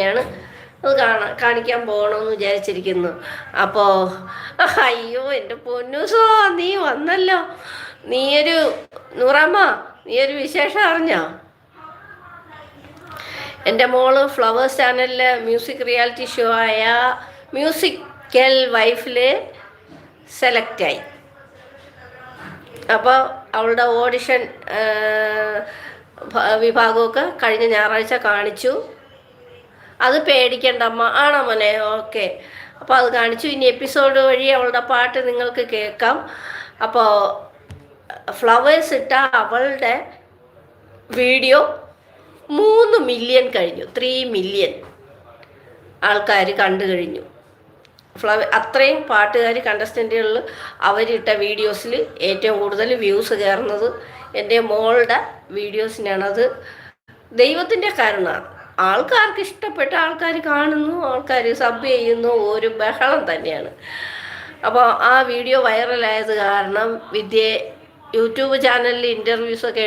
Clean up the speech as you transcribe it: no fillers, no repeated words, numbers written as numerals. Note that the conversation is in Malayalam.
ാണ് അത് കാണിക്കാൻ പോകണമെന്ന് വിചാരിച്ചിരിക്കുന്നു. അപ്പോൾ അയ്യോ എൻ്റെ പൊന്നൂസോ, നീ വന്നല്ലോ. നൂറമ്മ, നീയൊരു വിശേഷം അറിഞ്ഞോ? എൻ്റെ മോള് ഫ്ലവേഴ്സ് ചാനലിലെ മ്യൂസിക് റിയാലിറ്റി ഷോ ആയ മ്യൂസിക്കൽ വൈഫിൽ സെലക്റ്റായി. അപ്പോൾ അവളുടെ ഓഡിഷൻ വിഭാഗമൊക്കെ കഴിഞ്ഞ ഞായറാഴ്ച കാണിച്ചു. അത് പേടിക്കണ്ടമ്മ. ആണോ മോനെ? ഓക്കെ. അപ്പോൾ അത് കാണിച്ചു. ഇനി എപ്പിസോഡ് വഴി അവളുടെ പാട്ട് നിങ്ങൾക്ക് കേൾക്കാം. അപ്പോൾ ഫ്ലവേഴ്സ് ഇട്ട അവളുടെ വീഡിയോ 3 മില്യൺ കഴിഞ്ഞു. 3 മില്യൺ ആൾക്കാർ കണ്ടു കഴിഞ്ഞു. അത്രയും പാട്ടുകാർ കണ്ടസ്റ്റൻറ്റുകളിൽ അവരിട്ട വീഡിയോസിൽ ഏറ്റവും കൂടുതൽ വ്യൂസ് കയറുന്നത് എൻ്റെ മോളുടെ വീഡിയോസിനാണത്. ദൈവത്തിൻ്റെ കാരണമാണ്. ആൾക്കാർക്ക് ഇഷ്ടപ്പെട്ട ആൾക്കാർ കാണുന്നു, ആൾക്കാർ സബ് ചെയ്യുന്നു, ഒരു ബഹളം തന്നെയാണ്. അപ്പോൾ ആ വീഡിയോ വൈറലായത് കാരണം യൂട്യൂബ് ചാനലിൽ ഇൻ്റർവ്യൂസൊക്കെ